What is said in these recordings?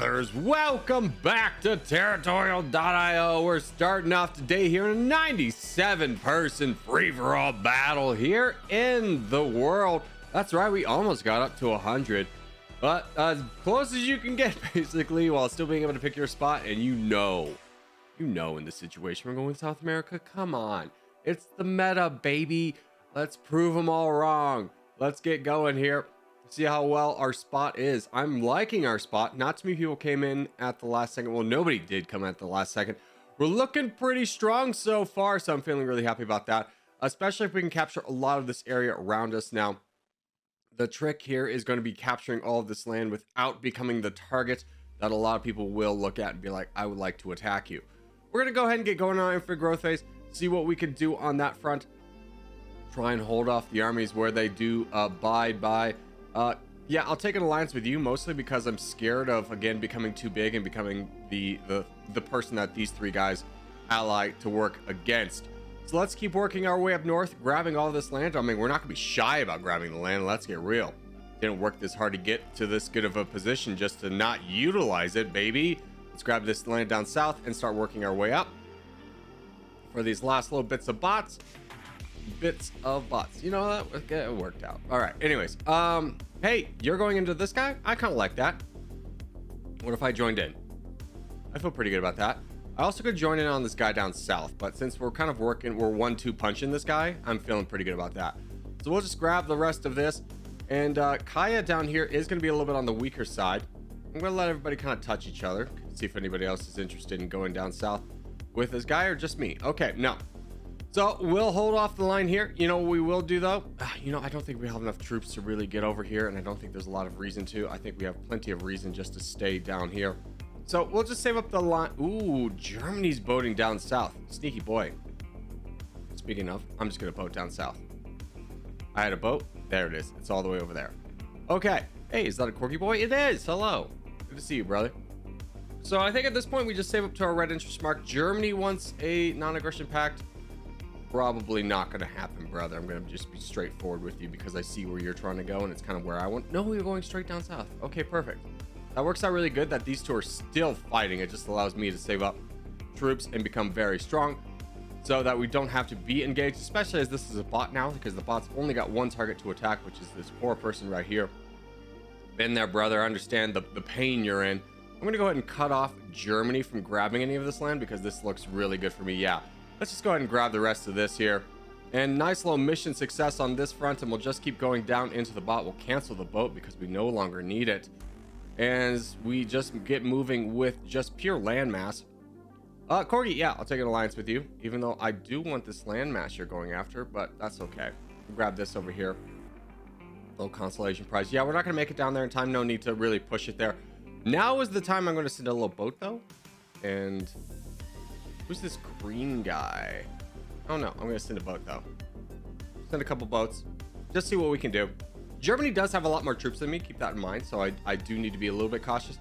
brothers, welcome back to Territorial IO. We're starting off today here in a 97 person free-for-all battle here in the world. That's right, we almost got up to 100, but as close as you can get basically, while still being able to pick your spot. And you know in this situation we're going with South America. Come on, it's the meta, baby. Let's prove them all wrong. Let's get going here. See how well our spot is. I'm liking our spot. Not too many people came in at the last second. Well, nobody did come at the last second. We're looking pretty strong so far, so I'm feeling really happy about that, especially if we can capture a lot of this area around us. Now, the trick here is going to be capturing all of this land without becoming the target that a lot of people will look at and be like, I would like to attack you. We're going to go ahead and get going on infant growth phase, see what we can do on that front. Try and hold off the armies where they do abide by. Yeah, I'll take an alliance with you, mostly because I'm scared of, again, becoming too big and becoming the person that these three guys ally to work against. So let's keep working our way up north, grabbing all this land. I mean, we're not gonna be shy about grabbing the land. Let's get real. Didn't work this hard to get to this good of a position just to not utilize it, baby. Let's grab this land down south and start working our way up for these last little bits of bots. You know, that it worked out. All right, anyways, hey, you're going into this guy. I kind of like that. What if I joined in? I feel pretty good about that. I also could join in on this guy down south, but since we're kind of working, we're 1-2 punching this guy, I'm feeling pretty good about that. So we'll just grab the rest of this, and Kaya down here is going to be a little bit on the weaker side. I'm going to let everybody kind of touch each other, see if anybody else is interested in going down south with this guy, or just me. Okay, no. So we'll hold off the line here. You know what we will do though? I don't think we have enough troops to really get over here, and I don't think there's a lot of reason to. I think we have plenty of reason just to stay down here. So we'll just save up the line. Ooh, Germany's boating down south. Sneaky boy. Speaking of, I'm just gonna boat down south. I had a boat. There it is. It's all the way over there. Okay. Hey, is that a Corky boy? It is. Hello. Good to see you, brother. So I think at this point we just save up to our red interest mark. Germany wants a non-aggression pact. Probably not going to happen, brother. I'm going to just be straightforward with you because I see where you're trying to go, and it's kind of where I want. No, we're going straight down south. Okay, perfect. That works out really good that these two are still fighting. It just allows me to save up troops and become very strong so that we don't have to be engaged, especially as this is a bot now, because the bot's only got one target to attack, which is this poor person right here. Been there, brother. I understand the pain you're in. I'm going to go ahead and cut off Germany from grabbing any of this land because this looks really good for me. Yeah. Let's just go ahead and grab the rest of this here, and nice little mission success on this front, and we'll just keep going down into the bot. We'll cancel the boat because we no longer need it, and we just get moving with just pure landmass. Corgi, yeah, I'll take an alliance with you, even though I do want this landmass you're going after, but that's okay. We'll grab this over here, little consolation prize. Yeah, we're not gonna make it down there in time. No need to really push it there. Now is the time. I'm going to send a little boat though, and who's this green guy? Oh no, I'm gonna send a boat though. Send a couple boats, just see what we can do. Germany does have a lot more troops than me, keep that in mind, so I do need to be a little bit cautious.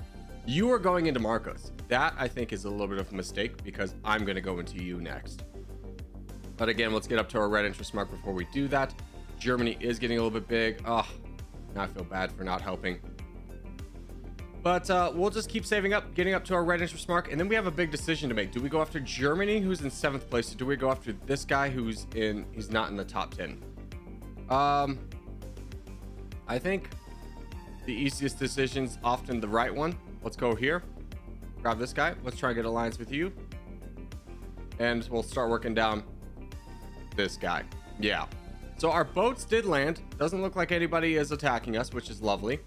You are going into Marcos. That I think is a little bit of a mistake because I'm gonna go into you next. But again, let's get up to our red interest mark before we do that. Germany is getting a little bit big. Oh, now I feel bad for not helping. But we'll just keep saving up, getting up to our red interest mark, and then we have a big decision to make. Do we go after Germany, who's in 7th place, or do we go after this guy he's not in the top 10? I think the easiest decision's often the right one. Let's go here, grab this guy. Let's try and get alliance with you, and we'll start working down this guy. Yeah. So our boats did land. Doesn't look like anybody is attacking us, which is lovely.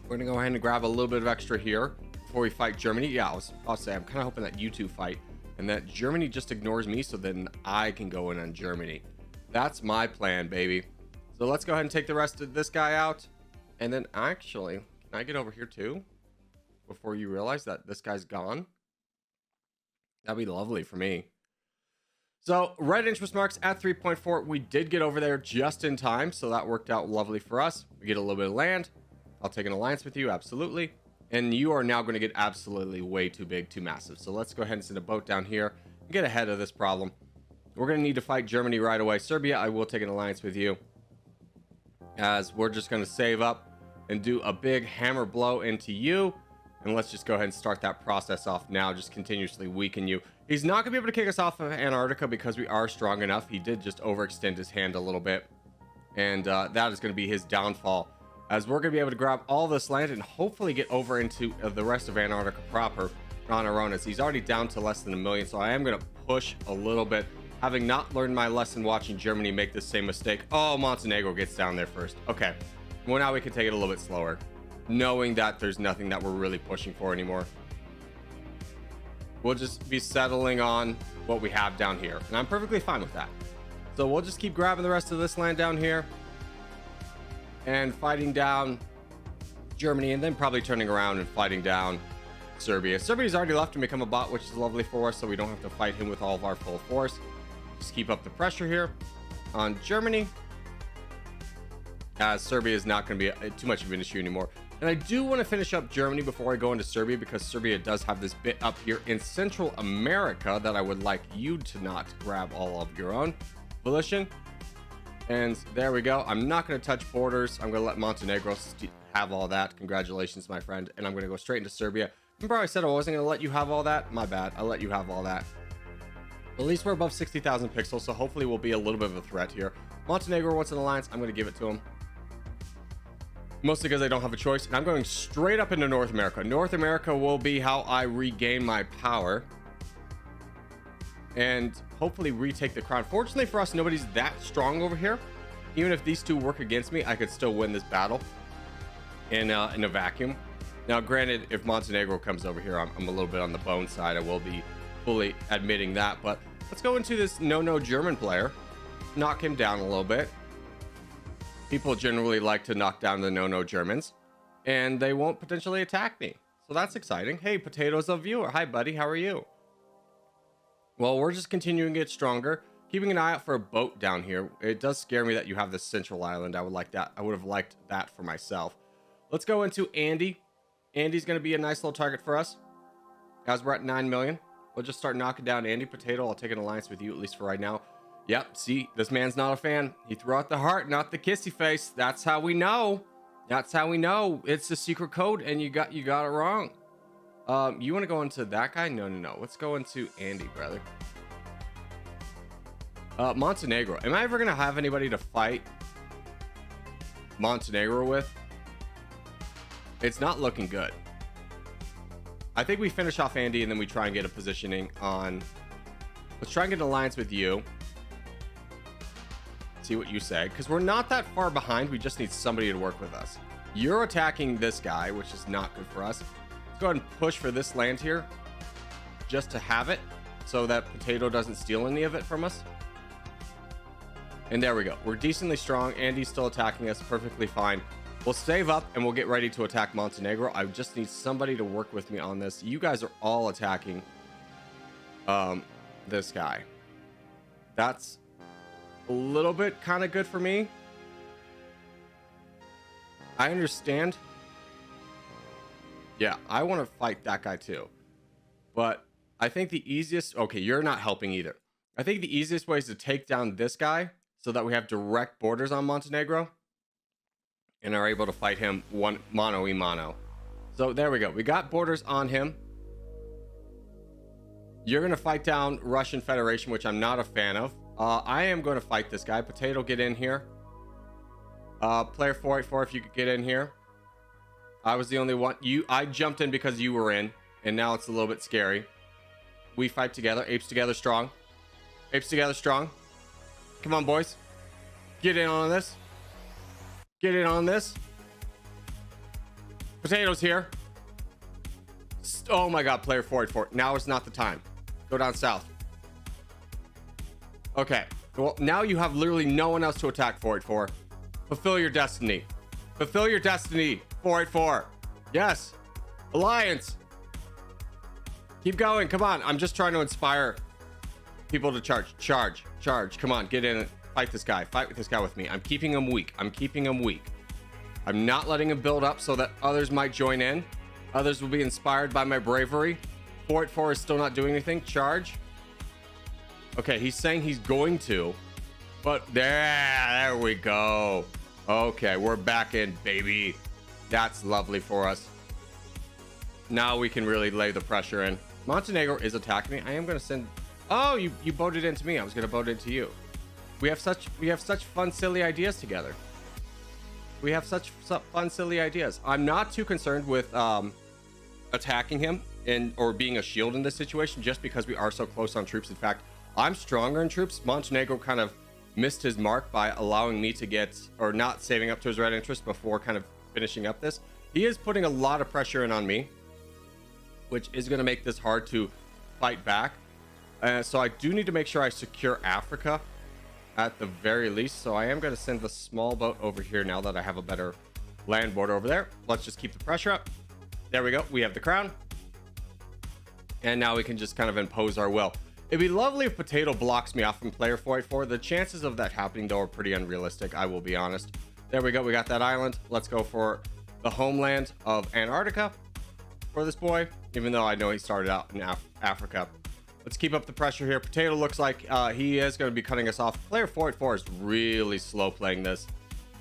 We're gonna go ahead and grab a little bit of extra here before we fight Germany. Yeah, I'll say I'm kind of hoping that you two fight and that Germany just ignores me so then I can go in on Germany. That's my plan, baby. So let's go ahead and take the rest of this guy out, and then actually, can I get over here too before you realize that this guy's gone? That'd be lovely for me. So red interest marks at 3.4. We did get over there just in time, so that worked out lovely for us. We get a little bit of land. I'll take an alliance with you, absolutely. And you are now going to get absolutely way too big, too massive. So let's go ahead and send a boat down here and get ahead of this problem. We're going to need to fight Germany right away. Serbia, I will take an alliance with you, as we're just going to save up and do a big hammer blow into you. And let's just go ahead and start that process off now. Just continuously weaken you. He's not gonna be able to kick us off of Antarctica because we are strong enough. He did just overextend his hand a little bit, and that is going to be his downfall, as we're going to be able to grab all this land and hopefully get over into the rest of Antarctica proper on our own, as he's already down to less than 1 million. So I am going to push a little bit, having not learned my lesson watching Germany make the same mistake. Oh, Montenegro gets down there first. Okay, well, now we can take it a little bit slower, knowing that there's nothing that we're really pushing for anymore. We'll just be settling on what we have down here, and I'm perfectly fine with that. So we'll just keep grabbing the rest of this land down here and fighting down Germany, and then probably turning around and fighting down Serbia. Serbia's already left and become a bot, which is lovely for us, so we don't have to fight him with all of our full force. Just keep up the pressure here on Germany, as Serbia is not going to be too much of an issue anymore. And I do want to finish up Germany before I go into Serbia, because Serbia does have this bit up here in Central America that I would like you to not grab all of your own volition. And there we go. I'm not going to touch borders. I'm going to let Montenegro have all that. Congratulations, my friend. And I'm going to go straight into Serbia. Remember I said I wasn't going to let you have all that? My bad. I let you have all that. At least we're above 60,000 pixels, so hopefully we'll be a little bit of a threat here. Montenegro wants an alliance. I'm going to give it to him, mostly because I don't have a choice. And I'm going straight up into North America. North America will be how I regain my power and hopefully retake the crown. Fortunately for us, nobody's that strong over here. Even if these two work against me, I could still win this battle in a vacuum. Now, granted, if Montenegro comes over here, I'm a little bit on the bone side. I will be fully admitting that. But let's go into this no German player, knock him down a little bit. People generally like to knock down the no Germans, and they won't potentially attack me. So that's exciting. Hey, Potatoes a viewer. Hi, buddy. How are you? Well, we're just continuing to get stronger, keeping an eye out for a boat down here. It does scare me that you have this central island. I would like that. I would have liked that for myself. Let's go into Andy. Andy's going to be a nice little target for us, as we're at 9 million. We'll just start knocking down Andy. Potato, I'll take an alliance with you, at least for right now. Yep, see, this man's not a fan. He threw out the heart, not the kissy face. That's how we know. That's how we know. It's the secret code, and you got it wrong. You want to go into that guy? No. Let's go into Andy, brother. Montenegro. Am I ever going to have anybody to fight Montenegro with? It's not looking good. I think we finish off Andy, and then we try and get a positioning on... Let's try and get an alliance with you. See what you say, because we're not that far behind. We just need somebody to work with us. You're attacking this guy, which is not good for us. Let's go ahead and push for this land here, just to have it, so that Potato doesn't steal any of it from us. And there we go. We're decently strong. Andy's still attacking us perfectly fine. We'll save up and we'll get ready to attack Montenegro. I just need somebody to work with me on this. You guys are all attacking this guy. That's a little bit kind of good for me. I understand. Yeah, I want to fight that guy too. But I think the easiest... Okay, you're not helping either. I think the easiest way is to take down this guy so that we have direct borders on Montenegro and are able to fight him one mano-y-mano. So there we go. We got borders on him. You're going to fight down Russian Federation, which I'm not a fan of. I am going to fight this guy. Potato, get in here. Player 484, if you could get in here. I was the only one. I jumped in because you were in, and now it's a little bit scary. We fight together. Apes together strong. Apes together strong. Come on, boys. Get in on this. Get in on this. Potato's here. Oh my god, player 484. Now is not the time. Go down south. Okay. Well, now you have literally no one else to attack 484. Fulfill your destiny. Fulfill your destiny, 484. Yes. Alliance. Keep going. Come on. I'm just trying to inspire people to charge. Charge. Come on. Get in and fight this guy. Fight with this guy with me. I'm keeping him weak. I'm not letting him build up so that others might join in. Others will be inspired by my bravery. 484 is still not doing anything. Charge. Okay, he's saying he's going to. But there we go. Okay, we're back in, baby. That's lovely for us. Now we can really lay the pressure in. Montenegro is attacking me. I am going to send... Oh, you boated into me. I was going to boat into you. We have such fun, silly ideas together. We have such fun, silly ideas. I'm not too concerned with attacking him or being a shield in this situation, just because we are so close on troops. In fact, I'm stronger in troops. Montenegro kind of missed his mark by allowing me to get, or not saving up to his red interest before kind of finishing up this. He is putting a lot of pressure in on me, which is going to make this hard to fight back. So I do need to make sure I secure Africa at the very least. So I am going to send the small boat over here now that I have a better land border over there. Let's just keep the pressure up. There we go. We have the crown. And now we can just kind of impose our will. It'd be lovely if Potato blocks me off from Player 44. The chances of that happening, though, are pretty unrealistic, I will be honest. There we go. We got that island. Let's go for the homeland of Antarctica for this boy, even though I know he started out in Africa. Let's keep up the pressure here. Potato looks like he is going to be cutting us off. Player 44 is really slow playing this.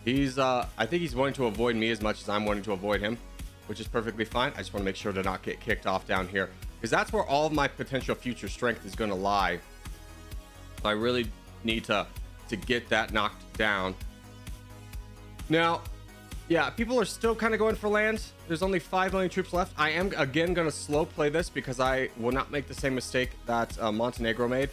He's I think he's wanting to avoid me as much as I'm wanting to avoid him, which is perfectly fine. I just want to make sure to not get kicked off down here, because that's where all of my potential future strength is going to lie. So I really need to get that knocked down. Now, yeah, people are still kind of going for land. There's only 5 million troops left. I am again going to slow play this because I will not make the same mistake that Montenegro made.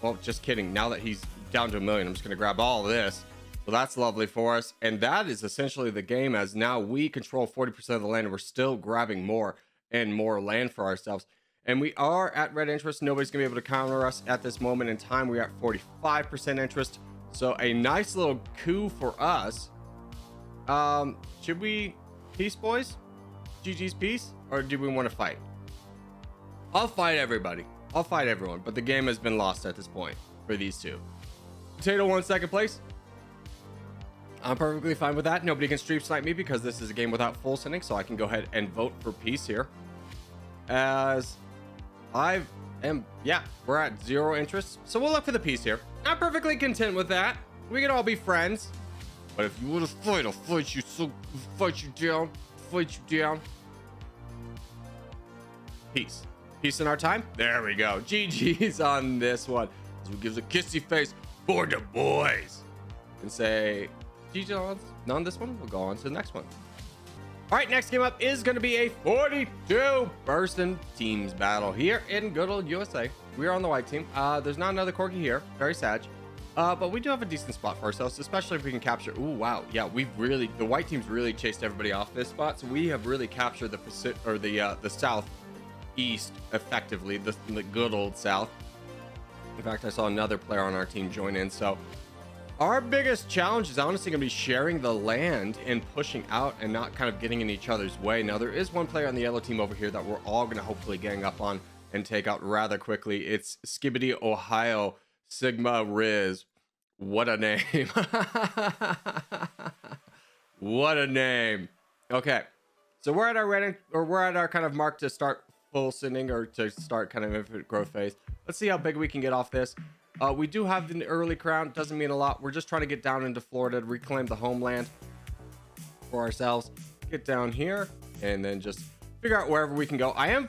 Well, just kidding. Now that he's down to 1 million, I'm just going to grab all of this. So that's lovely for us. And that is essentially the game, as now we control 40% of the land and we're still grabbing more and more land for ourselves. And we are at red interest. Nobody's going to be able to counter us at this moment in time. We're at 45% interest. So a nice little coup for us. Should we peace, boys? GG's peace? Or do we want to fight? I'll fight everybody. I'll fight everyone. But the game has been lost at this point for these two. Potato won second place. I'm perfectly fine with that. Nobody can stream snipe me because this is a game without full sending, so I can go ahead and vote for peace here. As yeah, we're at 0 interest, so we'll look for the peace here. I'm perfectly content with that. We can all be friends. But if you want to fight, I'll fight you. So fight you down. Fight you down. Peace. Peace in our time. There we go. GG's on this one. So we gives a kissy face for the boys. And say GG on this one. We'll go on to the next one. All right, next game up is going to be a 42-person teams battle here in good old USA. We are on the white team. There's not another Corgi here. Very sad. But we do have a decent spot for ourselves, especially if we can capture. Ooh, wow. Yeah, the white team's really chased everybody off this spot. So we have really captured the Pacific, or the southeast effectively, the good old south. In fact, I saw another player on our team join in. So our biggest challenge is honestly going to be sharing the land and pushing out and not kind of getting in each other's way. Now, there is one player on the yellow team over here that we're all going to hopefully gang up on and take out rather quickly. It's Skibbity Ohio Sigma Riz. What a name. What a name. Okay, so we're at our kind of mark to start full sending, or to start kind of infinite growth phase. Let's see how big we can get off this. We do have the early crown. Doesn't mean a lot. We're just trying to get down into Florida to reclaim the homeland for ourselves. Get down here and then just figure out wherever we can go. I am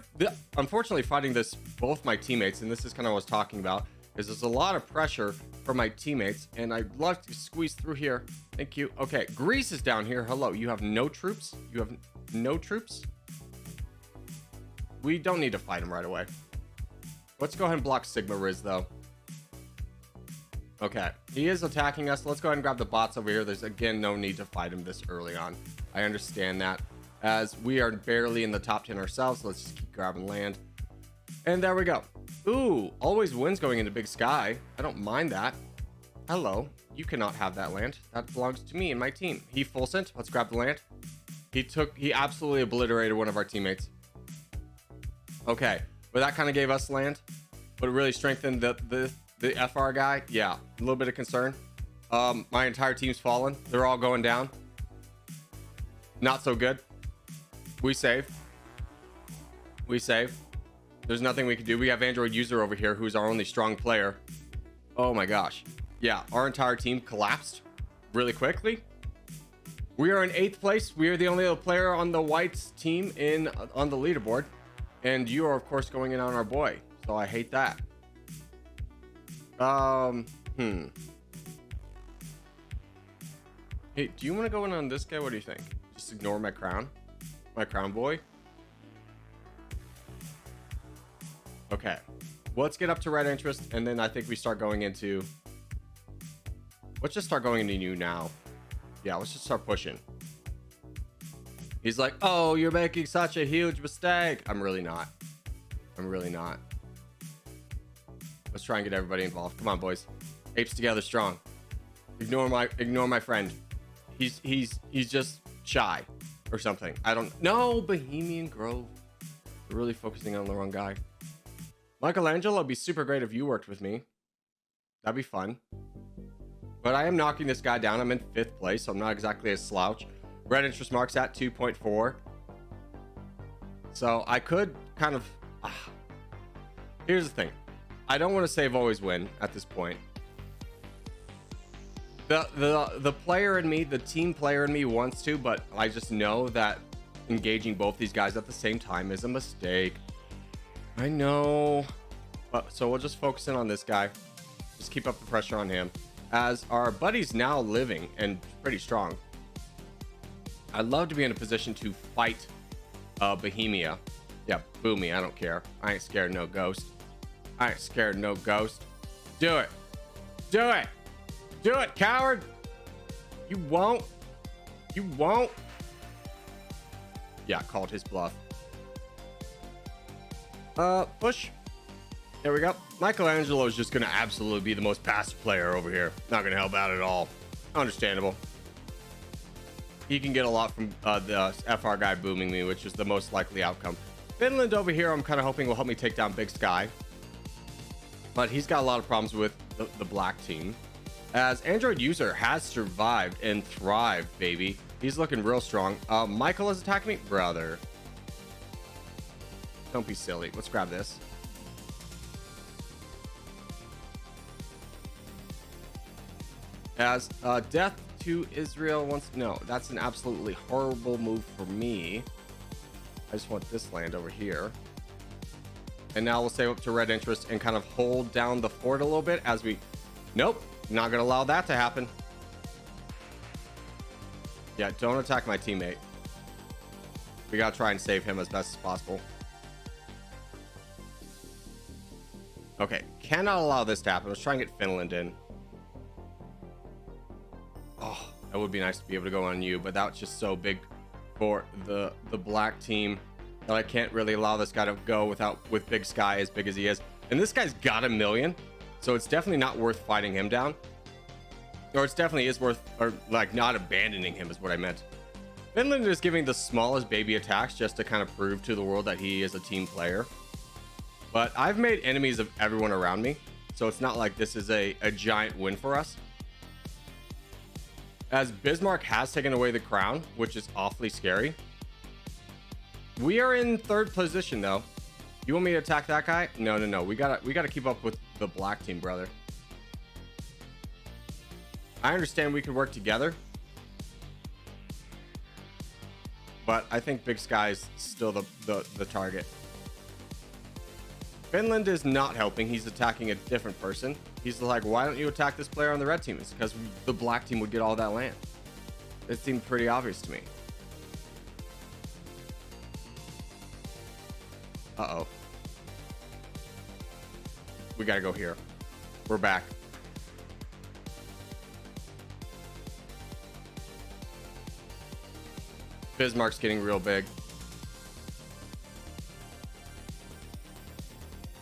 unfortunately fighting this, both my teammates, and this is kind of what I was talking about, is there's a lot of pressure for my teammates, and I'd love to squeeze through here. Thank you. Okay, Greece is down here. Hello, you have no troops? You have no troops? We don't need to fight him right away. Let's go ahead and block Sigma Riz, though. Okay, he is attacking us. Let's go ahead and grab the bots over here. There's, again, no need to fight him this early on. I understand that, as we are barely in the top 10 ourselves. So let's just keep grabbing land. And there we go. Ooh, always wins going into Big Sky. I don't mind that. Hello, you cannot have that land. That belongs to me and my team. He full sent. Let's grab the land. He absolutely obliterated one of our teammates. Okay, but that kind of gave us land, but it really strengthened the FR guy. Yeah, a little bit of concern. My entire team's fallen. They're all going down. Not so good. We save. There's nothing we can do. We have Android user over here who's our only strong player. Oh my gosh. Yeah, our entire team collapsed really quickly. We are in 8th place. We are the only other player on the whites team on the leaderboard. And you are, of course, going in on our boy. So I hate that. Hey, do you want to go in on this guy? What do you think? Just ignore my crown? My crown boy? Okay. Well, let's get up to red interest, and then I think we start going into... Let's just start going into you now. Yeah, let's just start pushing. He's like, oh, you're making such a huge mistake. I'm really not. I'm really not. Let's try and get everybody involved. Come on, boys. Apes together strong. Ignore my friend. He's just shy or something. I don't know. Bohemian Grove. We're really focusing on the wrong guy. Michelangelo, it'd be super great if you worked with me. That'd be fun. But I am knocking this guy down. I'm in 5th place, so I'm not exactly a slouch. Red interest marks at 2.4. So I could kind of... Here's the thing. I don't want to save always win at this point. The player in me, the team player in me wants to, but I just know that engaging both these guys at the same time is a mistake. I know. But so we'll just focus in on this guy. Just keep up the pressure on him. As our buddy's now living and pretty strong. I'd love to be in a position to fight Bohemia. Yeah, Boomy, I don't care. I ain't scared no ghost. I ain't scared no ghost. Do it. Do it. Do it, coward. You won't. You won't. Yeah, called his bluff. Push. There we go. Michelangelo is just going to absolutely be the most passive player over here. Not going to help out at all. Understandable. He can get a lot from the FR guy booming me, which is the most likely outcome. Finland over here, I'm kind of hoping will help me take down Big Sky. But he's got a lot of problems with the black team. As Android user has survived and thrived, baby. He's looking real strong. Michael is attacking me. Brother. Don't be silly. Let's grab this. As death to Israel once... No, that's an absolutely horrible move for me. I just want this land over here. And now we'll save up to red interest and kind of hold down the fort a little bit as we... Nope. Not going to allow that to happen. Yeah, don't attack my teammate. We got to try and save him as best as possible. Okay. Cannot allow this to happen. Let's try and get Finland in. Oh, that would be nice to be able to go on you, but that's just so big for the black team that I can't really allow this guy to go with Big Sky as big as he is. And this guy's got 1 million, so it's definitely not worth fighting him down. Or it's definitely is worth, or like not abandoning him is what I meant. Finland is giving the smallest baby attacks just to kind of prove to the world that he is a team player. But I've made enemies of everyone around me, so it's not like this is a giant win for us. As Bismarck has taken away the crown, which is awfully scary. We are in 3rd position though. You want me to attack that guy? No. We gotta keep up with the black team, brother. I understand we could work together, but I think Big Sky is still the target. Finland is not helping. He's attacking a different person. He's like, why don't you attack this player on the red team? It's because the black team would get all that land. It seemed pretty obvious to me. Uh-oh. We gotta go here. We're back. Bismarck's getting real big.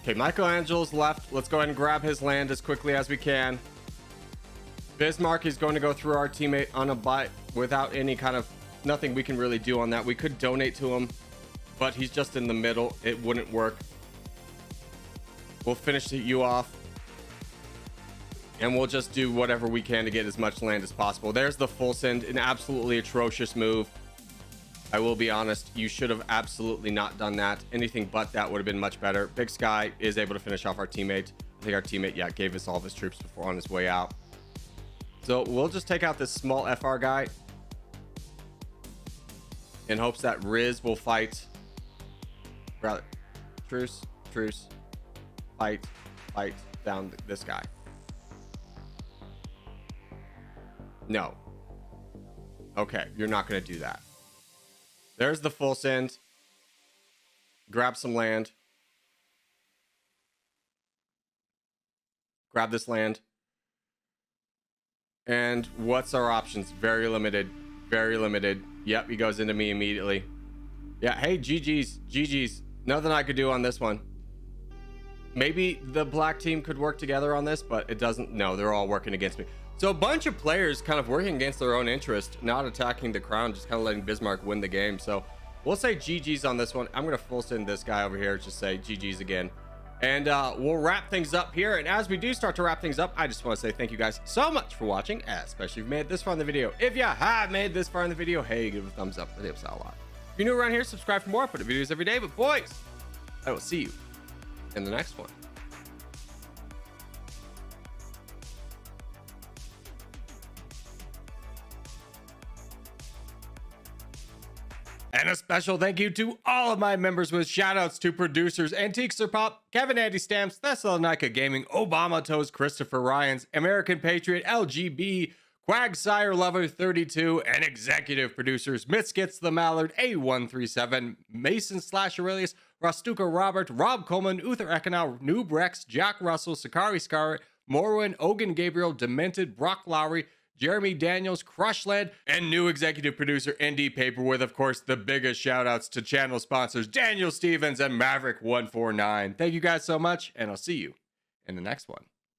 Okay, Michelangelo's left. Let's go ahead and grab his land as quickly as we can. Bismarck is going to go through our teammate on a bite without any kind of... Nothing we can really do on that. We could donate to him, but he's just in the middle. It wouldn't work. We'll finish you off. And we'll just do whatever we can to get as much land as possible. There's the full send. An absolutely atrocious move. I will be honest, you should have absolutely not done that. Anything but that would have been much better. Big Sky is able to finish off our teammate. I think our teammate, yeah, gave us all of his troops before on his way out. So we'll just take out this small FR guy. in hopes that Riz will fight. Rather, truce, fight down this guy. No. Okay, you're not going to do that. There's the full send. Grab some land. Grab this land. And what's our options? Very limited. Very limited. Yep, he goes into me immediately. Yeah, hey, GG's. Nothing I could do on this one. Maybe the black team could work together on this, but it doesn't. No, they're all working against me. So a bunch of players kind of working against their own interest, not attacking the crown, just kind of letting Bismarck win the game. So we'll say GG's on this one. I'm going to full send this guy over here. Just say GG's again. And we'll wrap things up here. And as we do start to wrap things up, I just want to say thank you guys so much for watching, especially if you've made it this far in the video. If you have made this far in the video, hey, give it a thumbs up. It helps out a lot. If you're new around here, subscribe for more. I put up videos every day. But boys, I will see you in the next one. And a special thank you to all of my members with shoutouts to producers Antique Sir Pop, Kevin Andy Stamps, Thessalonica Gaming, Obama Toes, Christopher Ryans, American Patriot, LGB, Quagsire Lover 32, and executive producers Mitskits the Mallard, A137, Mason / Aurelius, Rostuka Robert, Rob Coleman, Uther Econow, Noob Rex, Jack Russell, Sakari Scarlet, Morwin, Ogan Gabriel, Demented, Brock Lowry, Jeremy Daniels, Crushland, and new executive producer ND Paper, with, of course, the biggest shout outs to channel sponsors Daniel Stevens and Maverick149. Thank you guys so much, and I'll see you in the next one.